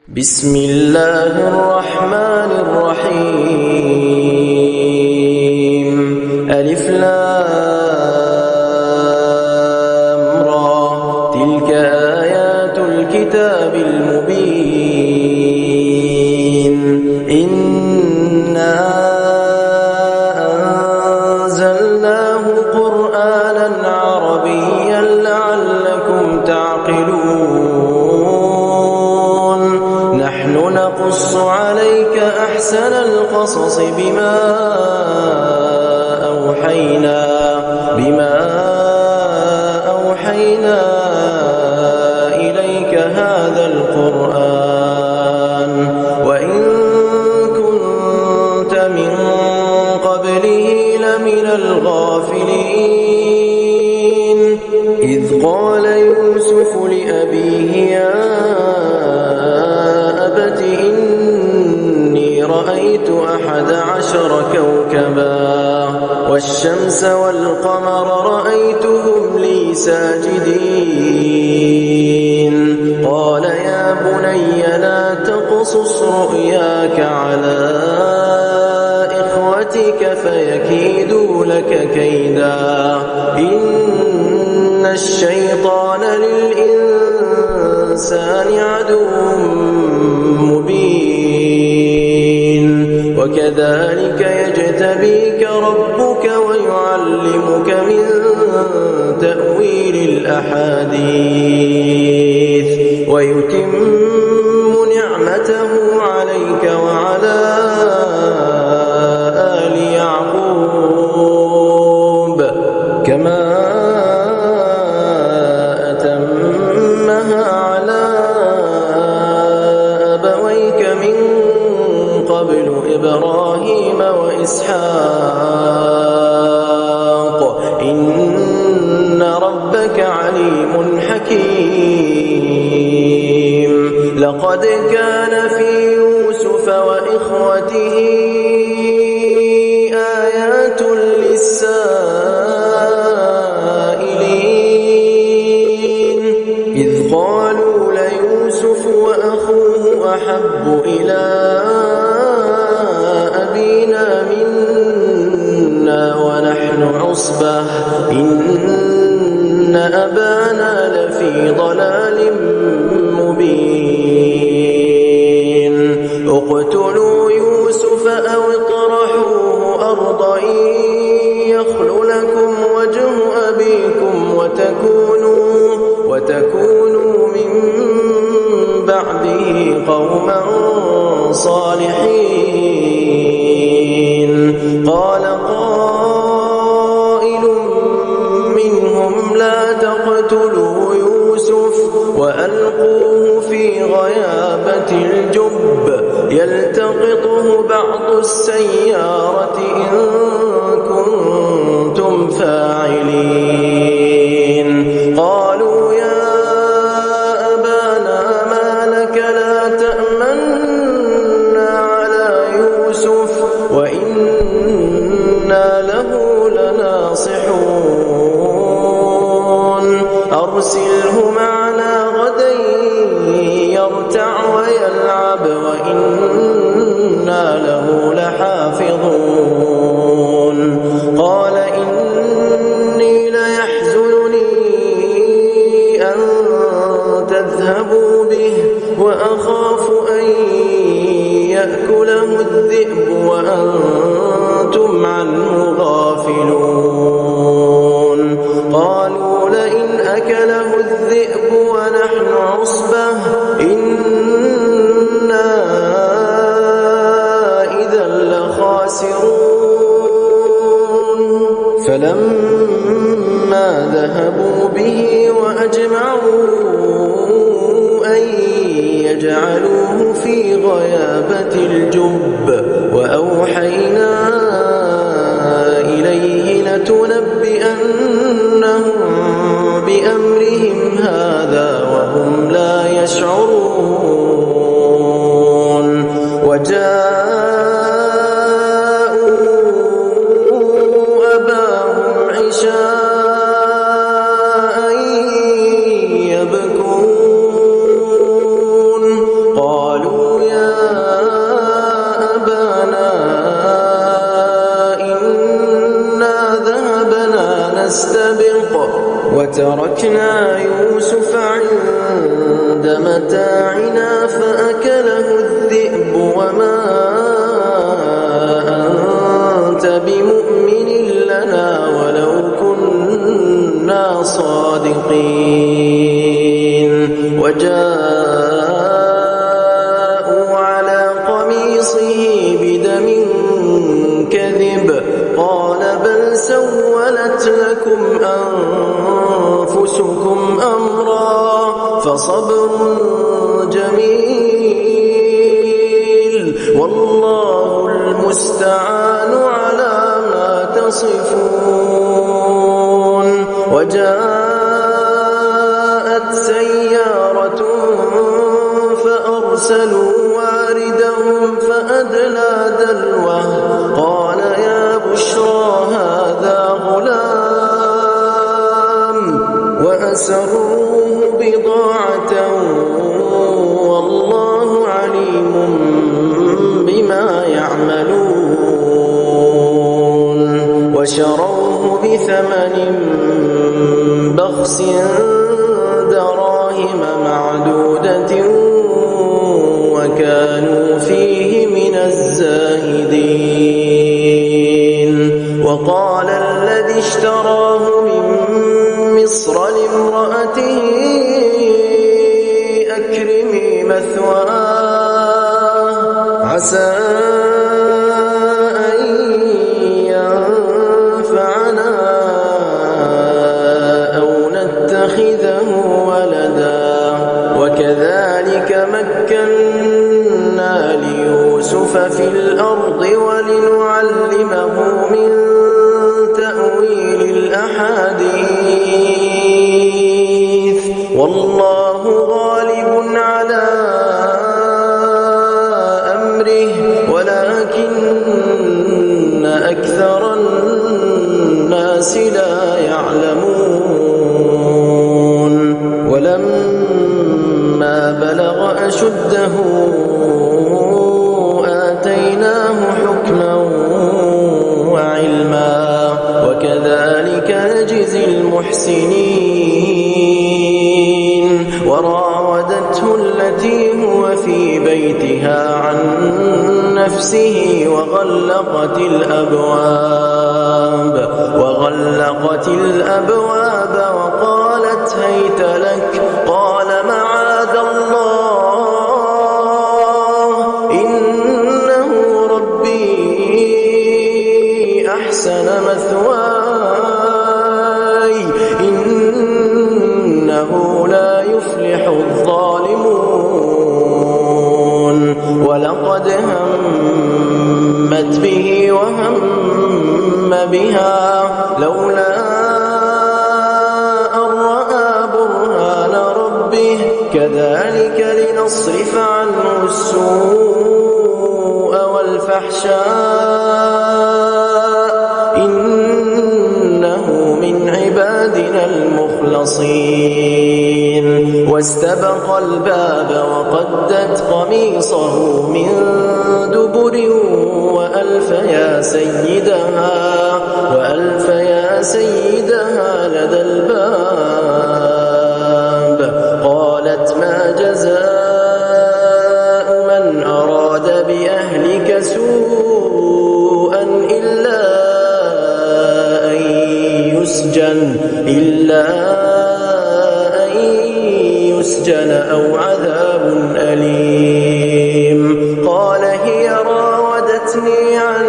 بسم الله الرحمن الرحيم. ألف لام را، تلك آيات الكتاب المبين. إنا أنزلناه قرآنا عربيا لعلكم تعقلون. نحن نقص عليك أحسن القصص بما أوحينا إليك هذا القرآن وإن كنت من قبله لمن الغافلين. إذ قال يوسف لأبيه يا أبت إني رأيت 11 كوكبا والشمس والقمر رأيتهم لي ساجدين. قال يا بني لا تقصص رؤياك على إخوتك فيكيدوا لك كيدا. إن الشيطان للإنسان عدو مبين. وكذلك يجتبيك ربك ويعلمك من تأويل الأحاديث ويتم نعمته عليك وعلى آل يعقوب كما أتمها على أبويك من قبل إبراهيم وإسحاق إن ربك عليم حكيم. لقد كان في يوسف وإخوته آيات للسائلين إذ قالوا ليوسف وأخوه أحب إلى أبينا منا ونحن عصبة إن أبانا لفي ضلال مبين. اقتلوا يوسف أو اطرحوه أرضا يخل لكم وجه أبيكم وتكونوا من بعده قوما صالحين. قال قائل منهم لا تقتلوا يوسف وألقوه في غيابة الجب يلتقطه بعض السيارة إن كنتم فاعلين. قالوا يا أبانا ما لك لا تأمنا على يوسف وإنا له لناصحون. أرسله معنا غدا يرتع ويلعب وإنا له لحافظون. قال إني ليحزنني أن تذهبوا به وأخاف أن يأكله الذئب وأنتم عنه غافلون. قالوا لئن أكله الذئب ونحن عصبة إنا إذا لخاسرون. فلما ذهبوا به وأجمعوا أن يجعلوه في غيابة الجب وأوحينا إليه لتنبئنهم بأمرهم هذا وهم لا يشعرون. وجاءوا أباهم عشاء يبكون. قال وتركنا يوسف عند متاعنا فأكله الذئب وما أنت بمؤمن لنا ولو كنا صادقين وجاءوا على قميصه بدم كذب قال بل سولت لكم أنفسكم أمرا فصبر جميل والله المستعان على ما تصفون وجاءت سيارة فأرسلوا واردهم فأدلى دلوه قال يا بشرى هذا غلام وأسروه بضاعة والله عليم بما يعملون وشروه بثمن بخس دراهم معدودة وكانوا فيه من الزاهدين وقال الذي اشتراه من مصر لامرأته أكرمي مثواه عسى أن ينفعنا أو نتخذه ولدا وكذلك مكنا ليوسف في الأرض ولنعلمه من تأويل الأحاديث والله غالب على أمره ولكن أكثر الناس لا يعلمون ولما بلغ أشده آتيناه حكما وعلما وكذلك نجزي المحسنين وراودته التي هو في بيتها عن نفسه وغلقت الأبواب وقالت هيت لك قال معاذ الله إنه ربي أحسن مثواي إنه لا يفلح الظالمون ولقد همت به وهم بها لولا أن رأى برهان ربه كذلك لنصرف عنه السوء والفحشاء إنه من عبادنا المخلصين واستبق الباب وقدت قميصه من دبر وألف يا سيدها لدى الباب قالت ما جزاء من أراد بأهلك سوءا إلا أن يسجن أو عذاب أليم قال هي راودتني عن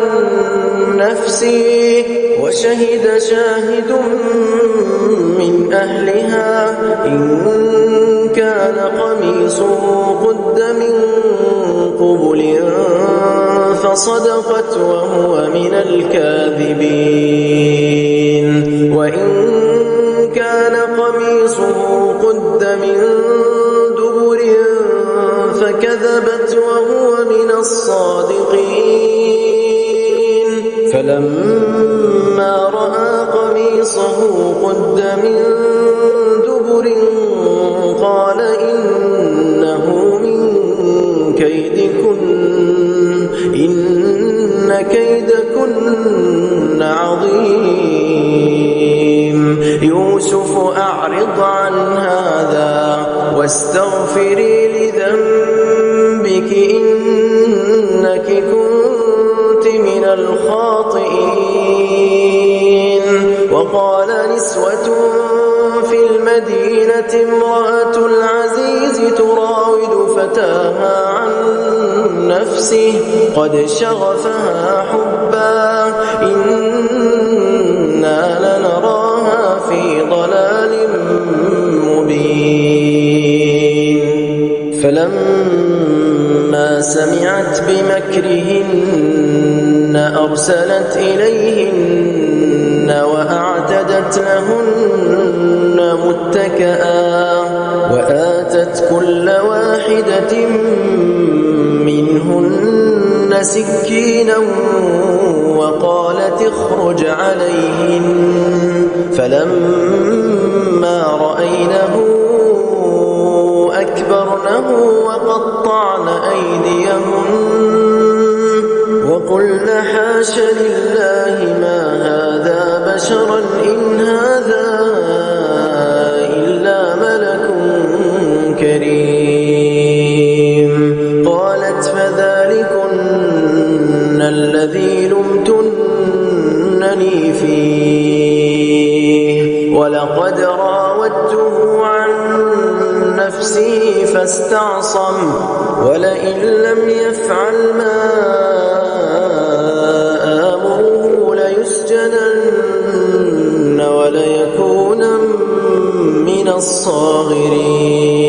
نفسي وشهد شاهد من أهلها إن كان قميصه قد من قبل فصدقت وهو من الكاذبين وإن كان قميصه قد من دبر فكذبت وهو من الصادقين فلما رأى قميصه قد من دبر قال إنه من كيدكن إن كيدكن عظيم يوسف أعرض عن هذا واستغفري لذنبك إنك كنت من الخاطئين. وقال نسوة في المدينة امرأة العزيز تراود فتاها عن نفسه قد شغفها حبا إنا لنراها في ضلال مبين. فلما سمعت بمكرهن أرسلت إليهن وأعتدت لهن متكئا وآتت كل واحدة منهن سكينا وقالت اخرج عليهن. فلما رأينه أكبرنه وقطعن أيديهن وقلن حاش لله ما هذا بشرا إن هذا إلا ملك كريم. قالت فذلكن الذي لمتنني فيه ولقد راودته عن نفسه فاستعصم ولئن لم يفعل ما آمره ليسجنن وليكونن من الصاغرين.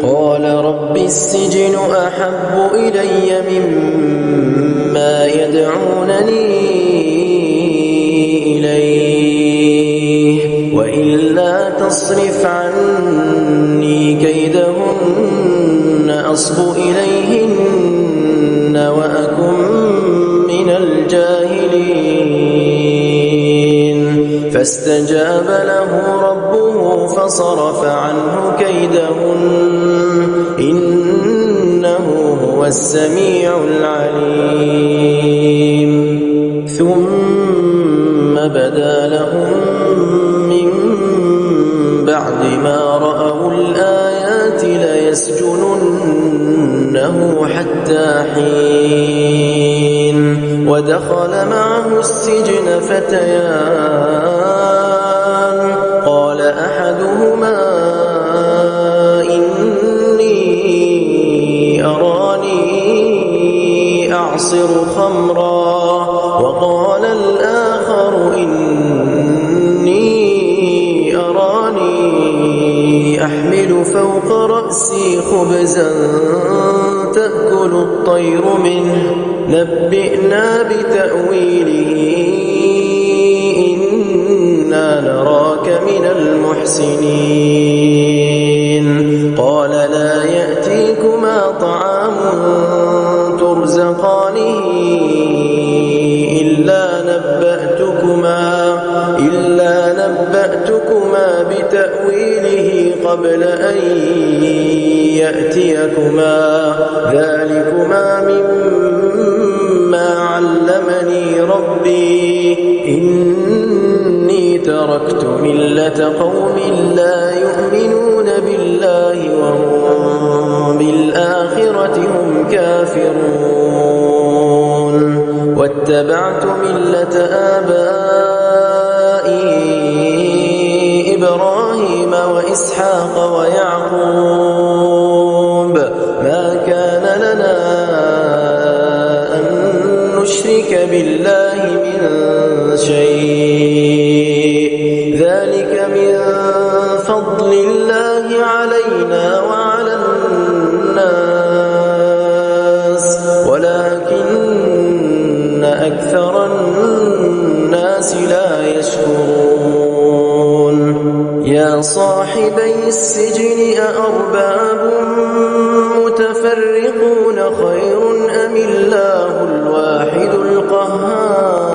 قال رب السجن أحب إلي مما يدعونني إليه وإلا تصرف عني كيدهن أصب إليهن وأكن من الجاهلين. فاستجاب له ربه فصرف عنه كيدهن إنه هو السميع العليم. ثم بدا لهم من بعد ما رأوا الآيات ليسجننه حتى حين. ودخل معه السجن فتيان قال أحدهما إني أراني أعصر خمرا وقال الآخر إني أراني أحمل فوق رأسي خبزا تأكل الطير منه نبئنا بتأويله إنا نراك من المحسنين. قال لا يأتيكما طعام ترزقانه إلا نبأتكما بتأويله قبل أن يأتيكما ذلكما مما علمني ربي إني تركت ملة قوم لا يؤمنون بالله وهم بالآخرة هم كافرون. واتبعت ملة آبائي إبراهيم وإسحاق ويعقوب ما كان لنا أن نشرك بالله من شيء ذلك من فضل الله علينا وعلى الناس ولكن أكثر الناس لا يشكرون. يا صاحبي السجن أأرباب متفرقون خير أم الله الواحد القهار.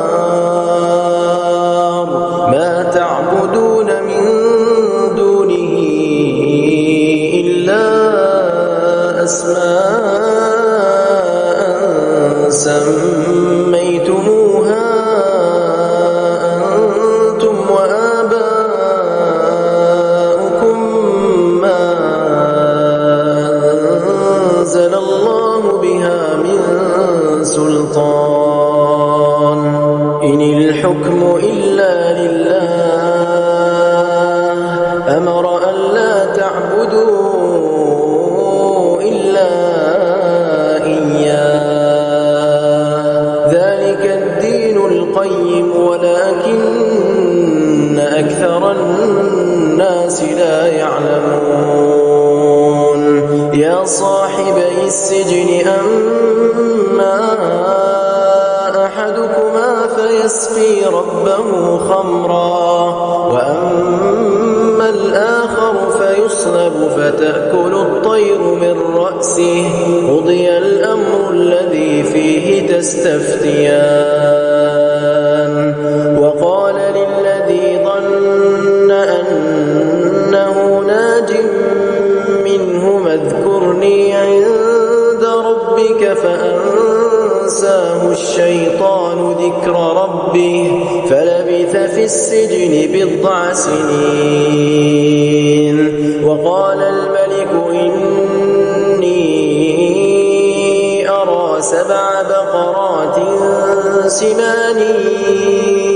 ما تعبدون من دونه إلا أسماء سميتموها أنتم وآباؤكم أنزل الله بها من سلطان إن الحكم إلا لله أمر أن لا تعبدوا إلا إياه ذلك الدين القيم ولكن أكثر الناس لا يعلمون يا صاحبي السجن أما أحدكما فيسقي ربه خمرا وأما الآخر فيصلب فتأكل الطير من رأسه قضي الأمر الذي فيه تستفتيان وقال للذي ظن أنه ناج منهما اذكرني عند ربك فأنساه الشيطان ذكر ربه فلبث في السجن بضع سنين وقال الملك إني أرى 7 بقرات سمان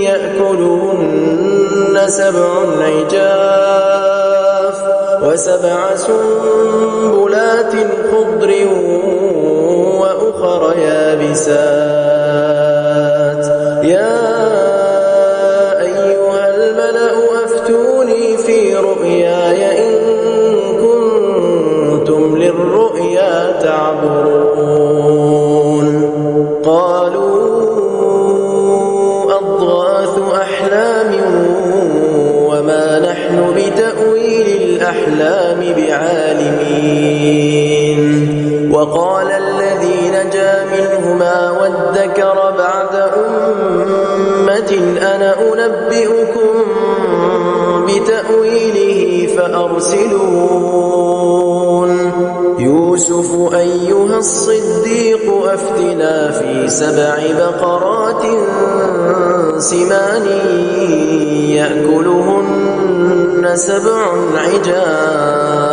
يأكلهن 7 عجاف و7 سنبلات خضر وأخر يابسات يا أيها الملأ أفتوني في رؤياي إن كنتم للرؤيا تعبرون قالوا أضغاث أحلام وما نحن بتأويل الأحلام بعالمين وقال الذي نجا منهما وادكر بعد أمة أنا أنبئكم بتأويله فأرسلون يوسف أيها الصديق أفتنا في 7 بقرات سمان يأكلهن 7 عجاف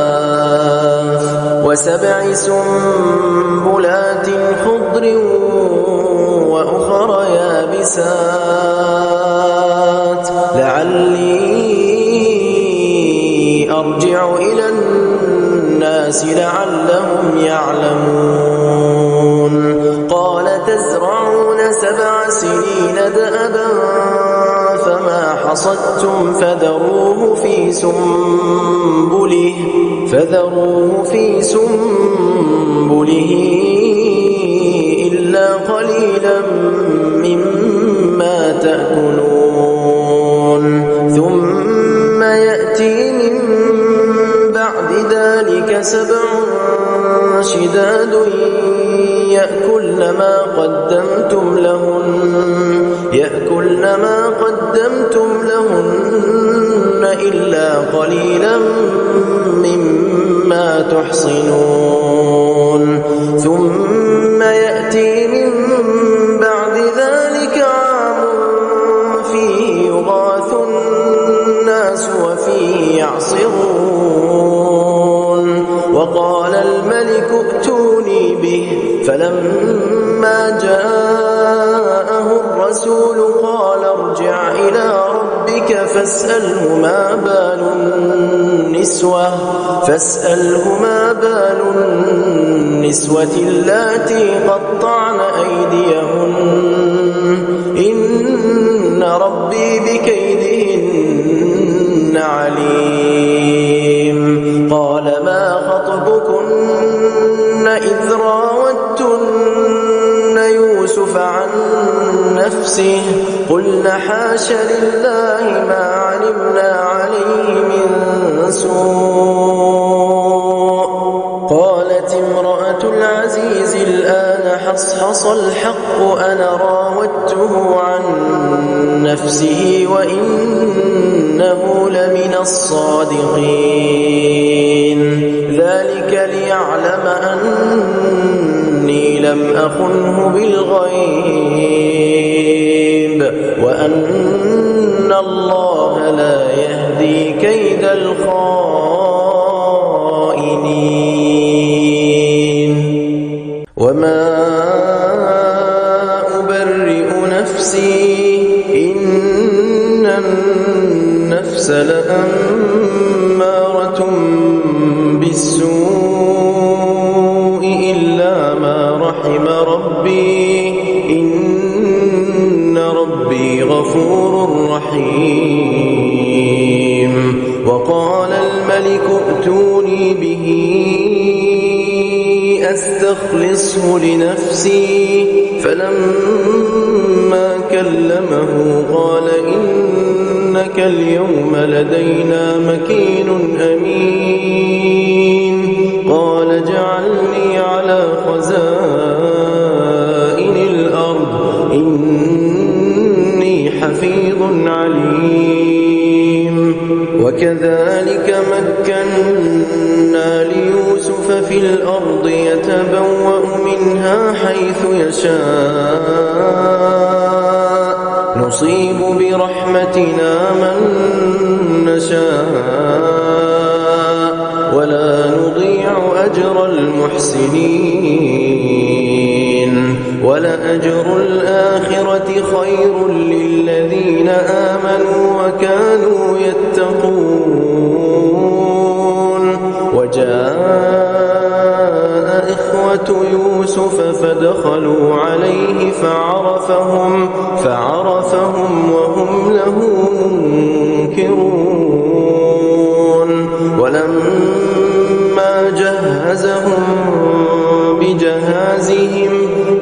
و7 سنبلات خضر وأخر يابسات لعلي أرجع إلى الناس لعلهم يعلمون قال تزرعون 7 سنين دأبا فما حصدتم فذروه في سنبله إلا قليلا مما تأكلون ثم يأتي من بعد ذلك 7 شداد يأكلن ما قدمتم لهن إلا قليلا مما تحصنون ثم يأتي من بعد ذلك عام فيه يغاث الناس وفيه يعصرون وقال الملك ائتوني به فلما جاءه الرسول قال ارجع إلى ربك فاسأله ما بال النسوة اللاتي قطعن أيديهن إن ربي بكيدهن عليم قال ما خطبكن إذ راوتن يوسف عن نفسه قلن حاش لله ما علمنا عليه من سوء قالت امرأة العزيز الآن حصحص الحق أنا راودته عن نفسه وإنه لمن الصادقين ذلك ليعلم أني لم أخنه بالغيب وأن الله لا يهدي كيد الخائنين وما أبرئ نفسي إن النفس لأمارة بالسوء إلا ما رحم ربي إن ربي غفور رحيم وقال الملك ائتوني به أستخلصه لنفسي فلما كلمه قال إنك اليوم لدينا مكين أمين قال اجعلني على خزائن الأرض إني حفيظ عليم وكذلك مكنا ليوسف في الأرض يتبوأ منها حيث يشاء نصيب برحمتنا من نشاء ولا نضيع أجر المحسنين ولأجر الآخرة خير للذين آمنوا وكانوا يتقون وجاء إخوة يوسف فدخلوا عليه فعرفهم وهم له منكرون ولما جهزهم بجهازهم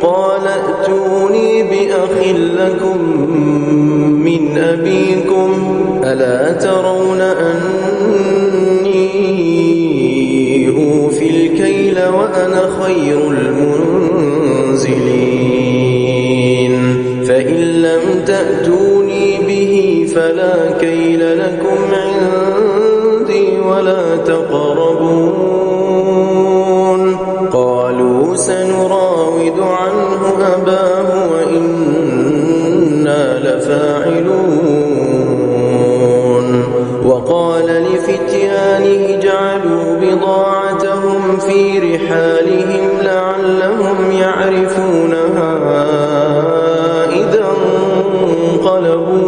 قال ائتوني بأخ لكم من أبيكم ألا ترون أني أوفي الكيل وأنا خير المنزلين فإن لم تأتوني به فلا كيل لكم عندي ولا تقربون قالوا سنراود عنه أباه وإنا لفاعلون وقال لفتيانه اجعلوا بضاعتهم في رحالهم لعلهم يعرفونها إذا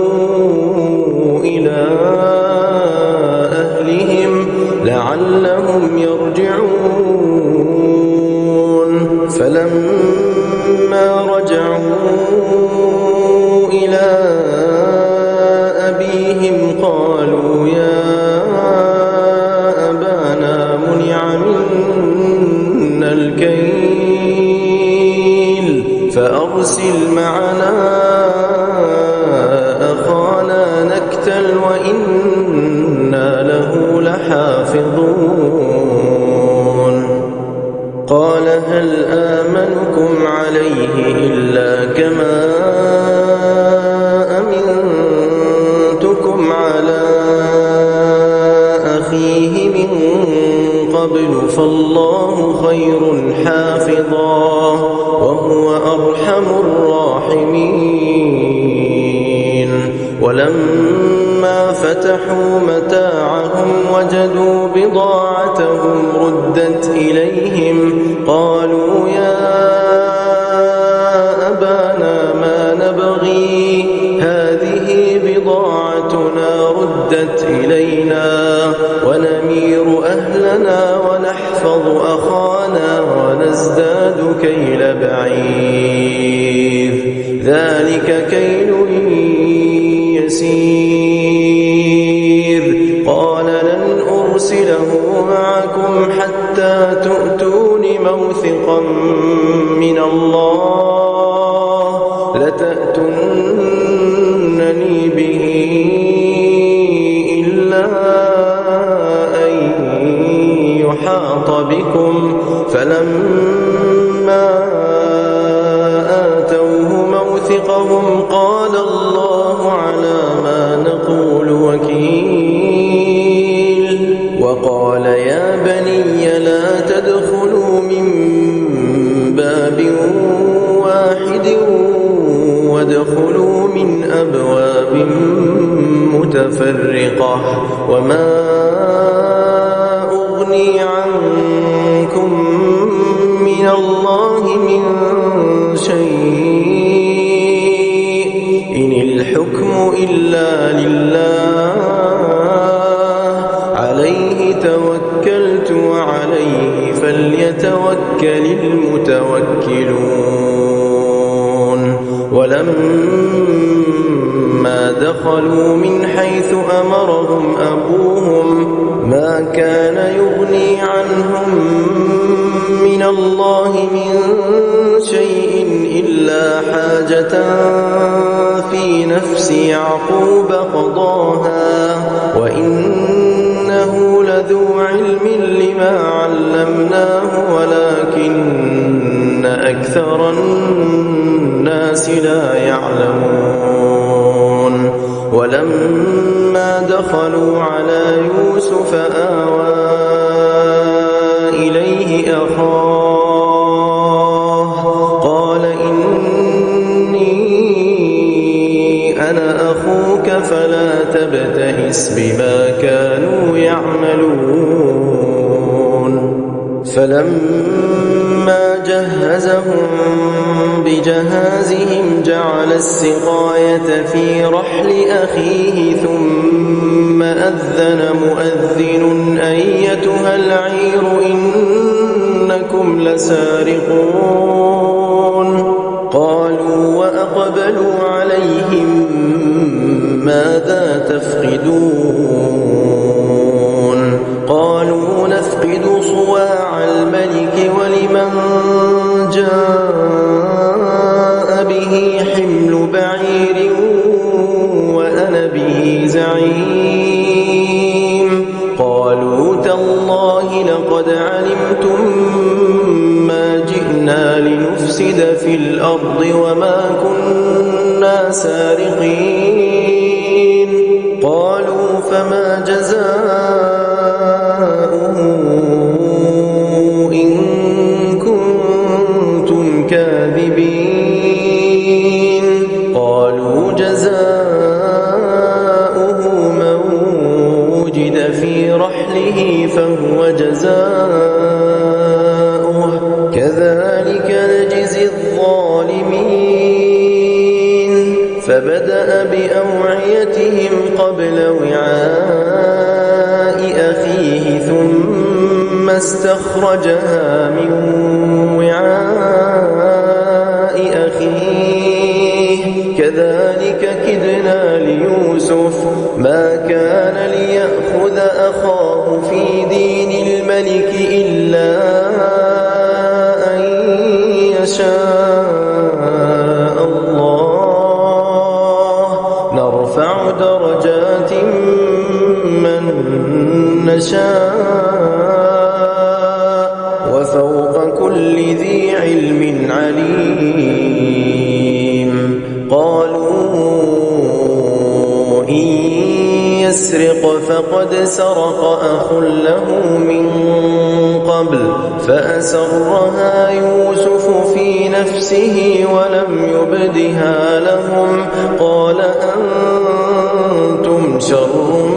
انقلبوا إلى أهلهم لعلهم يرجعون فلما رجعوا إلى أبيهم قالوا يا أبانا منع منا الكيل فأرسل معنا أخانا نكتل وإنا له لحافظون قال هل آمنكم عليه إلا كما أمنتكم على أخيه من قبل فالله خير حافظا وهو أرحم الراحمين ولما فتحوا متاعهم وجدوا بضاعتهم ردت إليهم قالوا يا أبانا ما نبغي هذه بضاعتنا ردت إلينا ونمير أهلنا ونحفظ أخانا ونزداد كيل بعير ذلك كيل يسير قال لن أرسله معكم حتى تؤتون موثقا من الله لتأتونني به إلا أن يحاط بكم فلما آتوه موثقهم قال الله على ما نقول وكيل وقال يا بني لا تدخلوا من باب واحد وادخلوا من أبواب متفرقة وما أغني عنكم من الله من شيء إن الحكم إلا لله عليه توكلت وعليه فليتوكل المتوكلون ولما دخلوا من حيث أمرهم أبوهم ما كان يغني عنهم من الله من شيء إلا حاجة في نفس يعقوب قضاها وإنه لذو علم لما علمناه ولكن أكثر الناس لا يعلمون ولما دخلوا على يوسف آوى إليه أخاه قال إني أنا أخوك فلا تبتئس بما كانوا يعملون فلما جهزهم بجهازهم جعل السقاية في رحل أخيه ثم أذن مؤذن أيتها العير إنكم لسارقون قالوا وأقبلوا عليهم ماذا تفقدون قالوا نفقد صواع الملك ولمن جاء به حمل بعير وأنا به زعيم قالوا تالله لقد علمتم ما جئنا لنفسد في الأرض وما كنا سارقين قالوا فما جزاؤه إن كنتم كاذبين قالوا جزاؤه من وجد في رحله فهو جزاؤه كذلك نجزي الظالمين فبدأ بأوعيتهم قبل وعاء أخيه ثم استخرجها من وعاء أخيه كذلك كدنا ليوسف ما كان ليأخذ أخاه في دين الملك إلا أن يشاء الله نرفع درجات من نشاء وفوق كل ذي علم عليم قالوا إن يسرق فقد سرق أخ له من قبل فأسرها يوسف في نفسه ولم يبدها لهم قال أنتم شر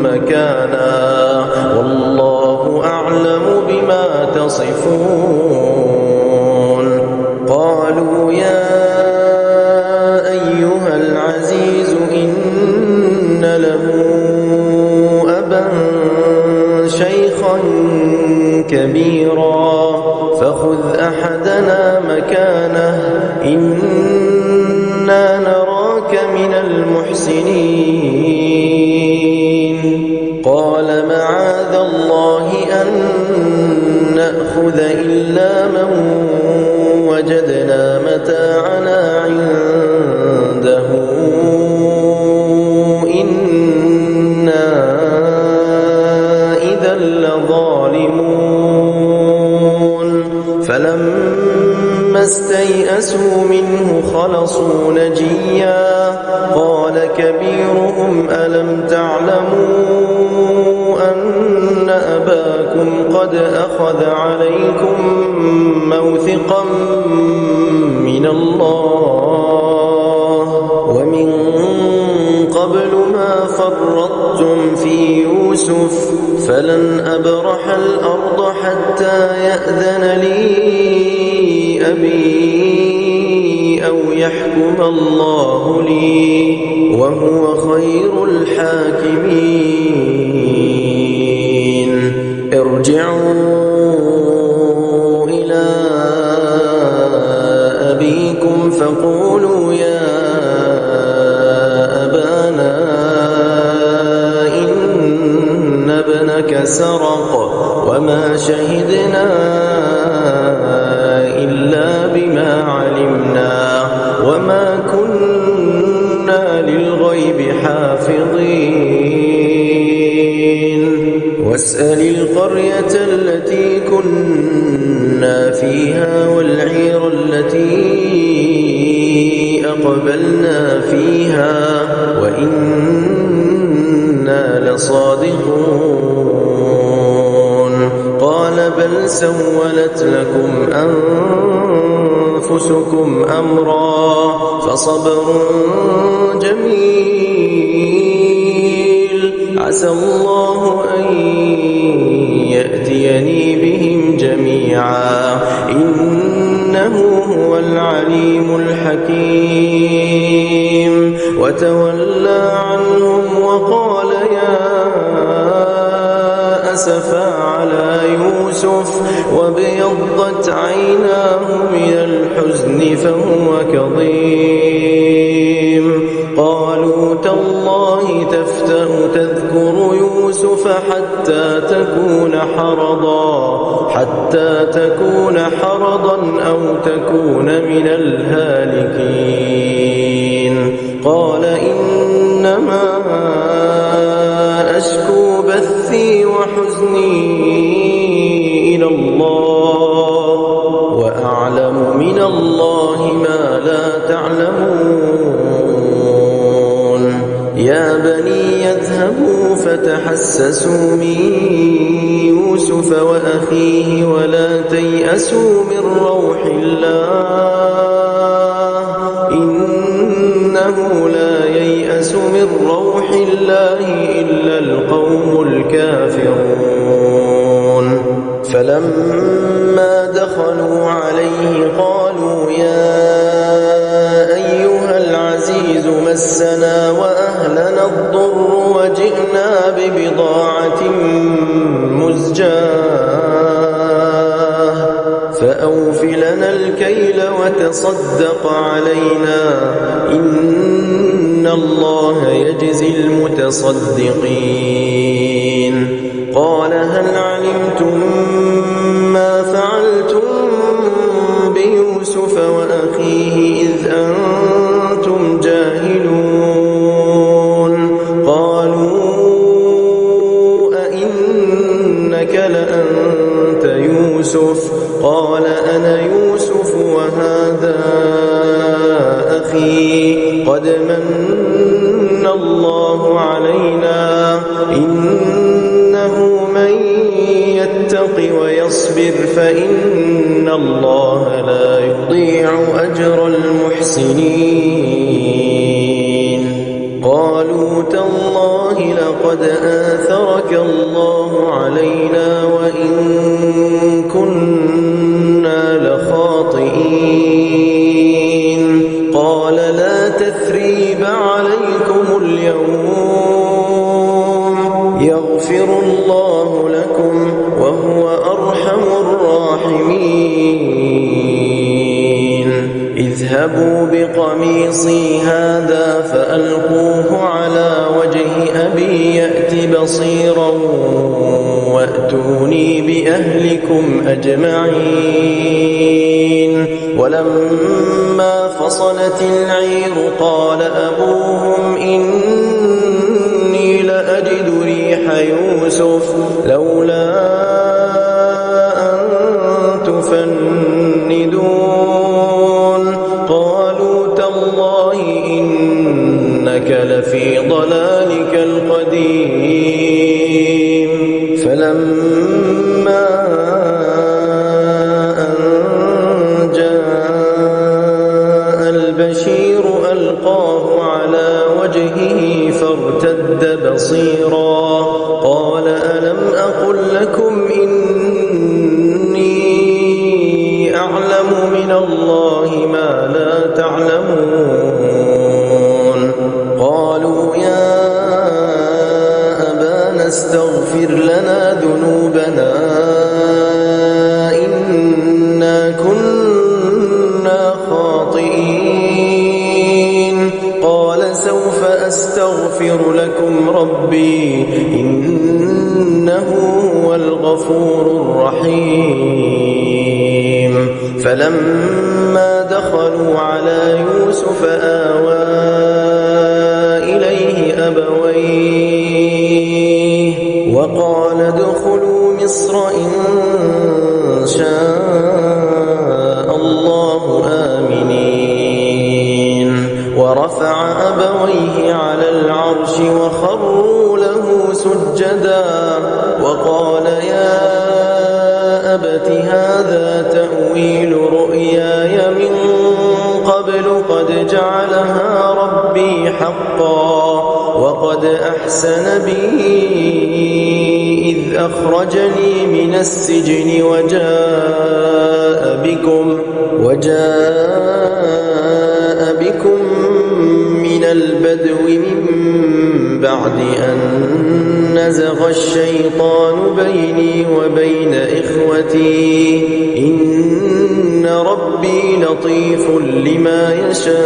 مكانا والله أعلم بما تصفون قالوا يا أيها العزيز إن له أبا شيخا كبيرا فخذ أحدنا مكانه إنا نراك من المحسنين قال معاذ الله أن نأخذ إلا من وجدنا متاعنا عنده إنا إذا لظالمون فلما استيئسوا منه خلصوا نجيا قال كبيرهم ألم تعلموا أن أباكم قد أخذ عليكم موثقا من الله ومن قبل ما فرطتم في يوسف فلن أبرح الأرض حتى يأذن لي بي أو يحكم الله لي وهو خير الحاكمين ارجعوا إلى أبيكم فقولوا يا أبانا إن ابنك سرق وما شهدنا إلا بما علمنا وما كنا للغيب حافظين واسأل القرية التي كنا فيها والعير التي أقبلنا فيها وإنا لصادقون قال بل سولت لكم أنفسكم أمرا فصبر جميل عسى الله أن يأتيني بهم جميعا إنه هو العليم الحكيم وتولى عنهم وقال يا أسفا على يوسف وابيضت عيناه من الحزن فهو كظيم قالوا تالله تفتأ تذكر يوسف حتى تكون حرضا أو تكون من الهالكين قال إنما أشكو بثي وحزني إلى الله وأعلم من الله ما لا تعلمون يا بني يذهبوا فتحسسوا من يوسف وأخيه ولا تيأسوا من روح الله إنه لا ييأس من روح الله إلا القوم الكافرون فلما دخلوا عليه قالوا يا أيها العزيز مسنا وأهلنا الضر وجئنا ببضاعة مزجاة فأوف لنا الكيل وتصدق علينا إن الله يجزي المتصدقين قال هل علمتم ما فعلتم بيوسف وأخيه إذ أنتم جاهلون قالوا أئنك لأنت يوسف قال أنا يوسف وهذا أخي قد من الله علينا إنه من يتق ويصبر فإن الله لا يضيع أجر المحسنين قالوا تالله لقد آثرك الله علينا وإن كنا لخاطئين قال لا تثريب عليكم اليوم يغفر الله لكم وهو أرحم الراحمين اذهبوا بقميصي هذا فألقوه على وجه أبي يأت بصيرا وأتوني بأهلكم أجمعين ولما فصلت العير قال أبوهم إني لأجد ريح يوسف لولا أن تفندون قالوا تالله إنك لفي ضلالك القديم فلما أن جاء البشير ألقاه على وجهه فارتد بصيرا قال ألم أقل لكم إني نعلم من الله ما لا تعلمون قالوا يا أبانا استغفر لنا ذنوبنا إنا كنا خاطئين قال سوف أستغفر لكم ربي إنه هو الغفور الرحيم فلما دخلوا على يوسف آوى إليه أبويه وقال ادخلوا مصر إن شاء الله آمنين ورفع أبويه على العرش وخروا له سجدا وقال يا أبت هذا تأويل رؤياي من قبل قد جعلها ربي حقا وقد أحسن بي إذ أخرجني من السجن وجاء بكم من البدو من بعد أن نزغ الشيطان بيني وبين إخوتي إن ربي لطيف لما يشاء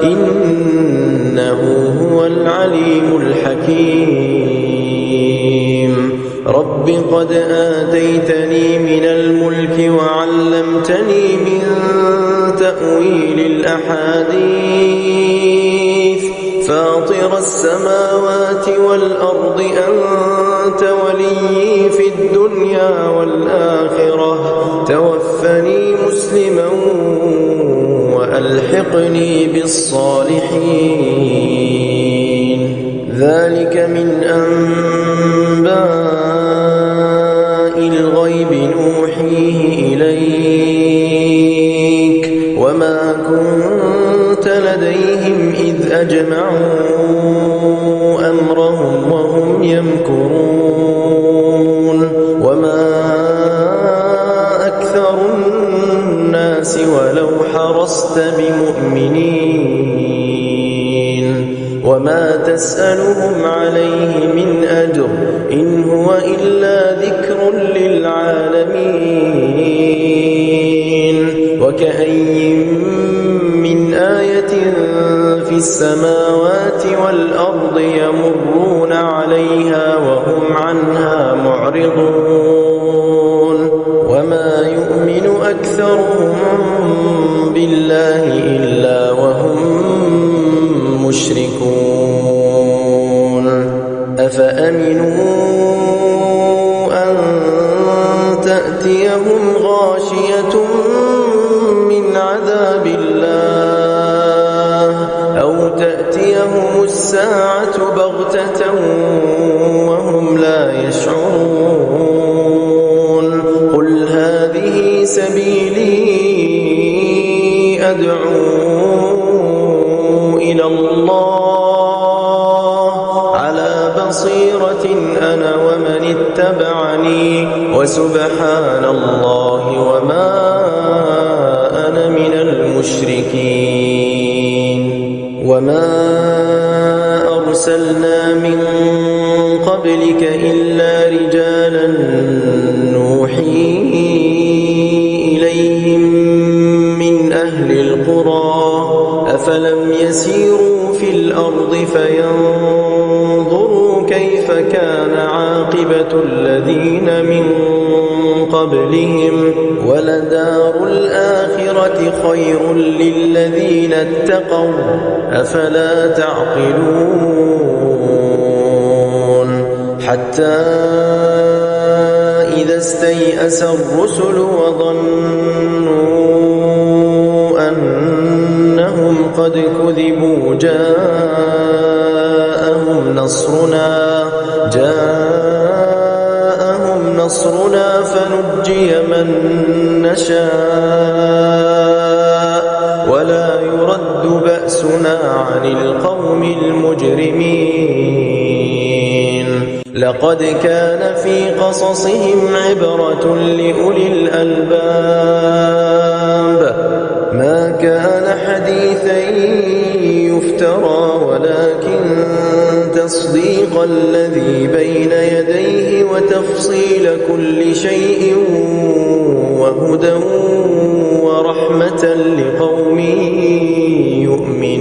إنه هو العليم الحكيم رب قد آتيتني من الملك وعلمتني من تأويل الأحاديث فاطر السماوات والأرض أنت ولي في الدنيا والآخرة توفني مسلما وألحقني بالصالحين ذلك من أنباء الغيب نوحيه إليك وما كنت لديهم إذ أجمعوا أمرهم وهم يمكرون وما أكثر الناس ولو حرصت بمؤمنين وما تسألهم عليه من أجر إن هو إلا ذكر للعالمين وكأي من آية في السماوات والأرض يمرون عليها وهم عنها معرضون وما يؤمن أكثرهم بالله إلا وهم مشركون أفأمنوا أن تأتيهم غاشية من عذاب الله أو تأتيهم الساعة بغتة وهم لا يشعرون قل هذه سبيلي أدعو إلى الله على بصيرة أنا ومن اتبعني وسبحان الله وما أنا من المشركين وما أرسلنا من قبلك إلا رجالا نوحي إليهم من أهل القرى أفلم يسيروا في الأرض فينظروا كيف كان عاقبة الذين من قبلهم ولدار الآخرة خير للذين اتقوا أفلا تعقلون حتى إذا استيأس الرسل وظنوا أنهم قد كذبوا جاءهم نصرنا فنجي من نشاء ولا يرد بأسنا عن القوم المجرمين لقد كان في قصصهم عبرة لأولي الألباب ما كان حديثا يفترى ولكن تصديق الذي بين يديه وتفصيل كل شيء وهدى ورحمة لقوم يؤمنون.